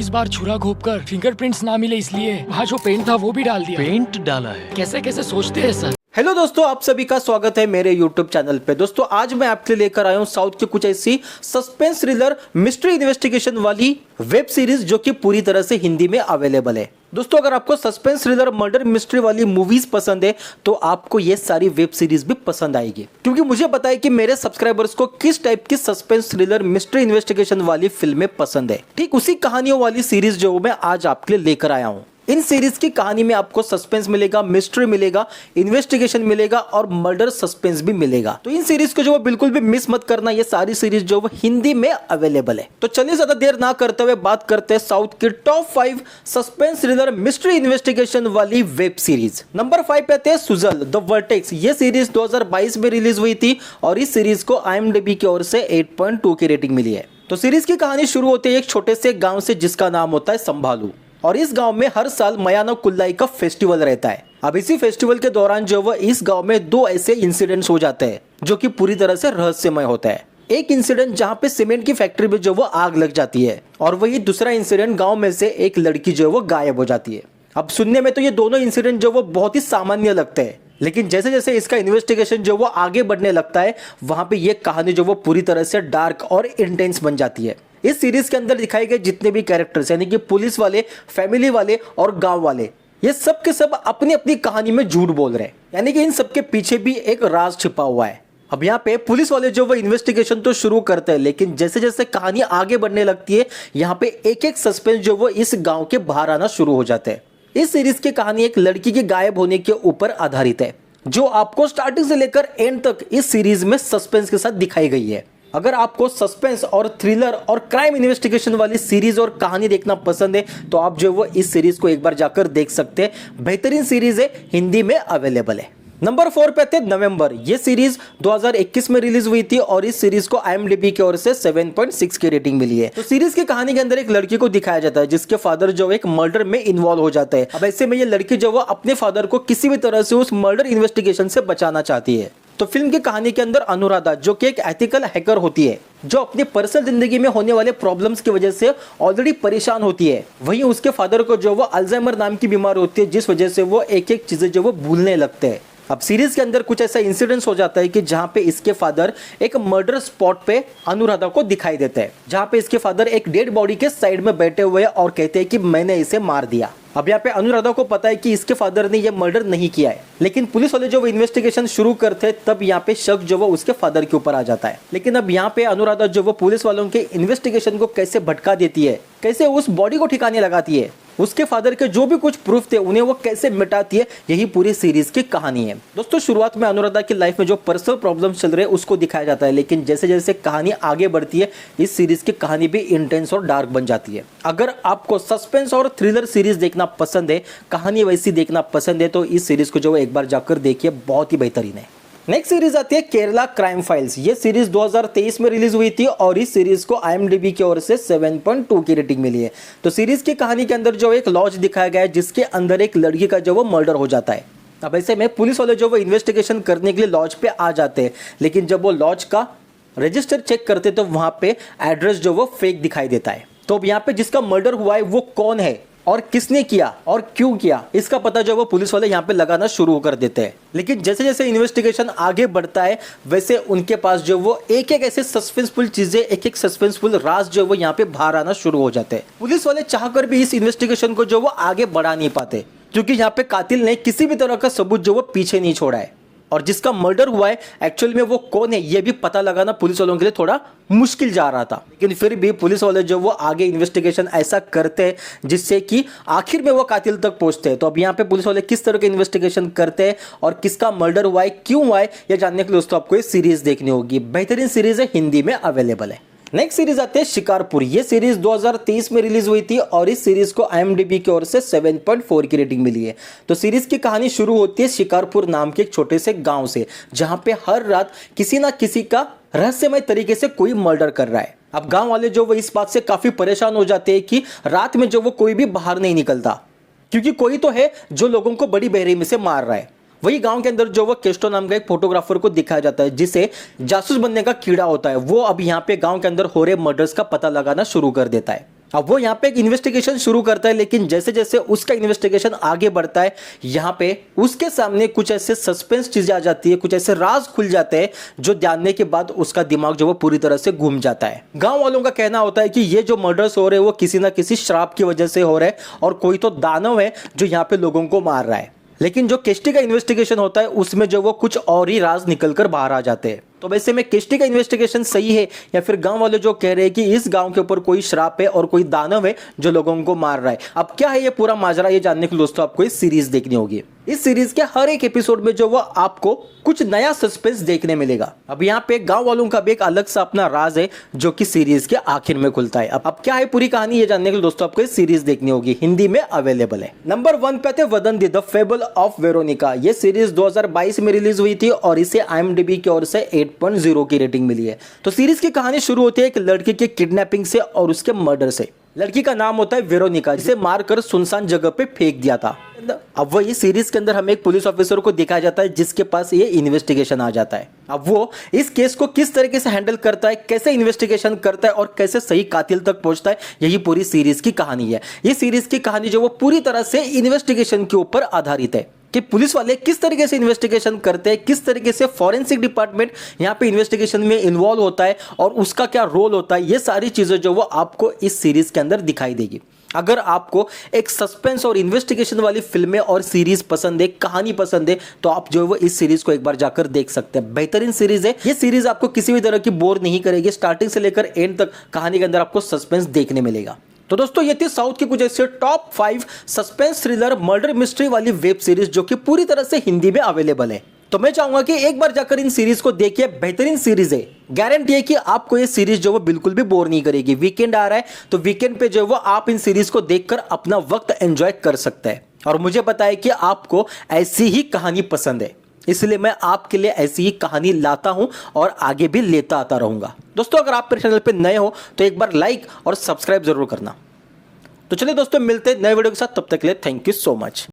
40 बार छुरा घोप कर फिंगरप्रिंट्स ना मिले इसलिए वहाँ जो पेंट था वो भी डाल दिया। पेंट डाला है? कैसे कैसे सोचते हैं सर। हेलो दोस्तों, आप सभी का स्वागत है मेरे YouTube चैनल पे। दोस्तों आज मैं आपके लिए लेकर आया हूँ साउथ की कुछ ऐसी सस्पेंस थ्रिलर मिस्ट्री इन्वेस्टिगेशन वाली वेब सीरीज जो कि पूरी तरह से हिंदी में अवेलेबल है। दोस्तों अगर आपको सस्पेंस थ्रिलर मर्डर मिस्ट्री वाली मूवीज पसंद है तो आपको ये सारी वेब सीरीज भी पसंद आएगी, क्योंकि मुझे पता है कि मेरे सब्सक्राइबर्स को किस टाइप की सस्पेंस थ्रिलर मिस्ट्री इन्वेस्टिगेशन वाली फिल्में पसंद है। ठीक उसी कहानियों वाली सीरीज जो मैं आज आपके लिए लेकर आया हूँ। इन सीरीज की कहानी में आपको सस्पेंस मिलेगा, मिस्ट्री मिलेगा, इन्वेस्टिगेशन मिलेगा और मर्डर सस्पेंस भी मिलेगा। तो इन सीरीज को जो बिल्कुल भी मिस मत करना। ये सारी सीरीज जो हिंदी में अवेलेबल है। तो चलिए ज्यादा देर ना करते हुए बात करते हैं साउथ की top 5 suspense thriller mystery investigation वाली वेब सीरीज। नंबर 5 पे आते हैं सुजल द वर्टेक्स। ये सीरीज 2022 में रिलीज हुई थी और इस सीरीज को IMDb की ओर से 8.2 की रेटिंग मिली है। तो सीरीज की कहानी शुरू होती है एक छोटे से गांव से जिसका नाम होता है संभालू, और इस गांव में हर साल मयानो कुल्लाई का फेस्टिवल रहता है। अब इसी फेस्टिवल के दौरान जो वो इस गांव में 2 ऐसे इंसिडेंट्स हो जाते हैं जो कि पूरी तरह से रहस्यमय होता है। एक इंसिडेंट जहां पे सीमेंट की फैक्ट्री में जो वो आग लग जाती है, और वही दूसरा इंसिडेंट गांव में से एक लड़की जो है वो गायब हो जाती है। अब सुनने में तो ये दोनों इंसिडेंट जो वो बहुत ही सामान्य लगते हैं, लेकिन जैसे जैसे इसका इन्वेस्टिगेशन जो वो आगे बढ़ने लगता है वहां पे ये कहानी जो वो पूरी तरह से डार्क और इंटेंस बन जाती है। इस सीरीज के अंदर दिखाए गए जितने भी कैरेक्टर्स यानी कि पुलिस वाले, फैमिली वाले और गांव वाले, ये सब के सब अपनी अपनी कहानी में झूठ बोल रहे हैं, यानी कि इन सबके पीछे भी एक राज छिपा हुआ है। अब यहाँ पे पुलिस वाले जो वो इन्वेस्टिगेशन तो शुरू करते हैं, लेकिन जैसे जैसे कहानी आगे बढ़ने लगती है यहाँ पे एक एक सस्पेंस जो वो इस गाँव के बाहर आना शुरू हो जाते हैं। इस सीरीज की कहानी एक लड़की के गायब होने के ऊपर आधारित है, जो आपको स्टार्टिंग से लेकर एंड तक इस सीरीज में सस्पेंस के साथ दिखाई गई है। अगर आपको सस्पेंस और थ्रिलर और क्राइम इन्वेस्टिगेशन वाली सीरीज और कहानी देखना पसंद है तो आप जो वो इस सीरीज को एक बार जाकर देख सकते हैं। बेहतरीन सीरीज है, हिंदी में अवेलेबल है। नंबर 4 पे आते हैं नवंबर। ये सीरीज 2021 में रिलीज हुई थी और इस सीरीज को IMDb की ओर से 7.6 की रेटिंग मिली है। तो सीरीज की कहानी के अंदर एक लड़की को दिखाया जाता है जिसके फादर जो एक मर्डर में इन्वॉल्व हो जाता है। अब ऐसे में ये लड़की जो वो अपने फादर को किसी भी तरह से उस मर्डर इन्वेस्टिगेशन से बचाना चाहती है। तो फिल्म की कहानी के अंदर अनुराधा जो कि एक एथिकल हैकर होती है, जो अपनी पर्सनल जिंदगी में होने वाले प्रॉब्लम्स की वजह से ऑलरेडी परेशान होती है, वहीं उसके फादर को जो वो अल्जाइमर नाम की बीमारी होती है जिस वजह से वो एक एक चीजें जो वो भूलने लगते हैं। अब सीरीज के अंदर कुछ ऐसा इंसिडेंट्स हो जाता है कि जहां पे इसके फादर एक मर्डर स्पॉट पे अनुराधा को दिखाई देते हैं, जहां पे इसके फादर एक डेड बॉडी के साइड में बैठे हुए हैं और कहते हैं कि मैंने इसे मार दिया। अब यहाँ पे अनुराधा को पता है कि इसके फादर ने ये मर्डर नहीं किया है, लेकिन पुलिस वाले जो वो इन्वेस्टिगेशन शुरू करते हैं तब यहाँ पे शक जो वो उसके फादर के ऊपर आ जाता है। लेकिन अब यहाँ पे अनुराधा जो वो पुलिस वालों के इन्वेस्टिगेशन को कैसे भटका देती है, कैसे उस बॉडी को ठिकाने लगाती है, उसके फादर के जो भी कुछ प्रूफ थे उन्हें वो कैसे मिटाती है, यही पूरी सीरीज की कहानी है। दोस्तों शुरुआत में अनुराधा की लाइफ में जो पर्सनल प्रॉब्लम्स चल रहे हैं उसको दिखाया जाता है, लेकिन जैसे जैसे कहानी आगे बढ़ती है इस सीरीज की कहानी भी इंटेंस और डार्क बन जाती है। अगर आपको सस्पेंस और थ्रिलर सीरीज देखना पसंद है, कहानी वैसी देखना पसंद है, तो इस सीरीज को जो एक बार जाकर देखिए, बहुत ही बेहतरीन है। नेक्स्ट सीरीज आती है केरला क्राइम फाइल्स। ये सीरीज 2023 में रिलीज हुई थी और इस सीरीज को IMDb की ओर से 7.2 की रेटिंग मिली है। तो सीरीज की कहानी के अंदर जो एक लॉज दिखाया गया है जिसके अंदर एक लड़की का जो वो मर्डर हो जाता है। अब ऐसे में पुलिस वाले जो वो इन्वेस्टिगेशन करने के लिए लॉज पे आ जाते हैं, लेकिन जब वो लॉज का रजिस्टर चेक करते तो वहां पे एड्रेस जो वो फेक दिखाई देता है। तो अब यहाँ पे जिसका मर्डर हुआ है वो कौन है और किसने किया और क्यों किया, इसका पता जो वो पुलिस वाले यहाँ पे लगाना शुरू कर देते हैं। लेकिन जैसे जैसे इन्वेस्टिगेशन आगे बढ़ता है वैसे उनके पास जो वो एक एक ऐसे सस्पेंसफुल चीजें, एक एक सस्पेंसफुल राज जो वो यहाँ पे बाहर आना शुरू हो जाते हैं। पुलिस वाले चाहकर भी इस इन्वेस्टिगेशन को जो वो आगे बढ़ा नहीं पाते, क्योंकि यहाँ पे कातिल ने किसी भी तरह का सबूत जो वो पीछे नहीं छोड़ा है, और जिसका मर्डर हुआ है एक्चुअल में वो कौन है ये भी पता लगाना पुलिस वालों के लिए थोड़ा मुश्किल जा रहा था। लेकिन फिर भी पुलिस वाले जो वो आगे इन्वेस्टिगेशन ऐसा करते हैं जिससे कि आखिर में वो कातिल तक पहुंचते हैं। तो अब यहाँ पे पुलिस वाले किस तरह के इन्वेस्टिगेशन करते हैं और किसका मर्डर हुआ है, क्यों हुआ है, ये जानने के लिए दोस्तों आपको ये सीरीज देखनी होगी। बेहतरीन सीरीज है, हिंदी में अवेलेबल है। नेक्स्ट सीरीज आते हैं शिकारपुर। ये सीरीज 2023 में रिलीज हुई थी और इस सीरीज को IMDb की ओर से 7.4 की रेटिंग मिली है। तो सीरीज की कहानी शुरू होती है शिकारपुर नाम के एक छोटे से गांव से, जहां पे हर रात किसी ना किसी का रहस्यमय तरीके से कोई मर्डर कर रहा है। अब गांव वाले जो वो इस बात से काफी परेशान हो जाते हैं कि रात में जो वो कोई भी बाहर नहीं निकलता, क्योंकि कोई तो है जो लोगों को बड़ी बेरहमी से मार रहा है। वही गांव के अंदर जो वो केस्टो नाम का एक फोटोग्राफर को दिखाया जाता है जिसे जासूस बनने का कीड़ा होता है। वो अब यहाँ पे गांव के अंदर हो रहे मर्डर्स का पता लगाना शुरू कर देता है। अब वो यहाँ पे एक इन्वेस्टिगेशन शुरू करता है, लेकिन जैसे जैसे उसका इन्वेस्टिगेशन आगे बढ़ता है यहाँ पे उसके सामने कुछ ऐसे सस्पेंस चीजें आ जाती है, कुछ ऐसे राज खुल जाते हैं जो जानने के बाद उसका दिमाग जो वो पूरी तरह से घूम जाता है। गांव वालों का कहना होता है कि ये जो मर्डर्स हो रहे हैं वो किसी ना किसी श्राप की वजह से हो रहे हैं और कोई तो दानव है जो यहाँ पे लोगों को मार रहा है। लेकिन जो केस्टी का इन्वेस्टिगेशन होता है उसमें जो वो कुछ और ही राज निकलकर बाहर आ जाते हैं। तो वैसे में केस्टी का इन्वेस्टिगेशन सही है या फिर गांव वाले जो कह रहे हैं कि इस गांव के ऊपर कोई श्राप है और कोई दानव है जो लोगों को मार रहा है। अब क्या है ये पूरा माजरा, ये जानने के लिए दोस्तों आपको इस सीरीज देखनी होगी। इस सीरीज के हर एक एपिसोड में जो वो आपको कुछ नया सस्पेंस देखने मिलेगा। अब यहाँ पे गांव वालों का भी एक अलग सा अपना राज है जो कि सीरीज के आखिर में खुलता है। अब क्या है पूरी कहानी, ये जानने के लिए दोस्तों आपको इस सीरीज देखनी होगी, हिंदी में अवेलेबल है। नंबर 1 पे थे वदंती द फेबल ऑफ वेरोनिका। ये सीरीज 2022 में रिलीज हुई थी और इसे IMDb की ओर से 8.0 की रेटिंग मिली है। तो सीरीज की कहानी शुरू होती है एक लड़की के किडनैपिंग से और उसके मर्डर से। लड़की का नाम होता है वेरोनिका, जिसे मारकर सुनसान जगह पे फेंक दिया था। अब वही सीरीज के अंदर हमें एक पुलिस ऑफिसर को दिखाया जाता है जिसके पास ये इन्वेस्टिगेशन आ जाता है। अब वो इस केस को किस तरीके से हैंडल करता है, कैसे इन्वेस्टिगेशन करता है और कैसे सही कातिल तक पहुंचता है, यही पूरी सीरीज की कहानी है। ये सीरीज की कहानी जो वो पूरी तरह से इन्वेस्टिगेशन के ऊपर आधारित है कि पुलिस वाले किस तरीके से इन्वेस्टिगेशन करते हैं, किस तरीके से फॉरेंसिक डिपार्टमेंट यहाँ पे इन्वेस्टिगेशन में इन्वॉल्व होता है और उसका क्या रोल होता है। ये सारी चीजें जो वो आपको इस सीरीज के अंदर दिखाई देगी। अगर आपको एक सस्पेंस और इन्वेस्टिगेशन वाली फिल्में और सीरीज पसंद है, कहानी पसंद है, तो आप जो है वो इस सीरीज को एक बार जाकर देख सकते हैं। बेहतरीन सीरीज है ये सीरीज, आपको किसी भी तरह की बोर नहीं करेगी। स्टार्टिंग से लेकर एंड तक कहानी के अंदर आपको सस्पेंस देखने मिलेगा। तो दोस्तों ये थी साउथ की कुछ ऐसे top 5 suspense thriller murder mystery वाली वेब सीरीज जो कि पूरी तरह से हिंदी में अवेलेबल है। तो मैं चाहूंगा कि एक बार जाकर इन सीरीज को देखिए, बेहतरीन सीरीज है। गारंटी है कि आपको ये सीरीज जो वो बिल्कुल भी बोर नहीं करेगी। वीकेंड आ रहा है तो वीकेंड पे जो वो आप इन सीरीज को देखकर अपना वक्त एंजॉय कर सकते हैं। और मुझे पता है कि आपको ऐसी ही कहानी पसंद है, इसलिए मैं आपके लिए ऐसी ही कहानी लाता हूं और आगे भी लेता आता रहूंगा। दोस्तों अगर आप मेरे चैनल पे नए हो तो एक बार लाइक और सब्सक्राइब जरूर करना। तो चलिए दोस्तों मिलते हैं नए वीडियो के साथ, तब तक के लिए थैंक यू सो मच।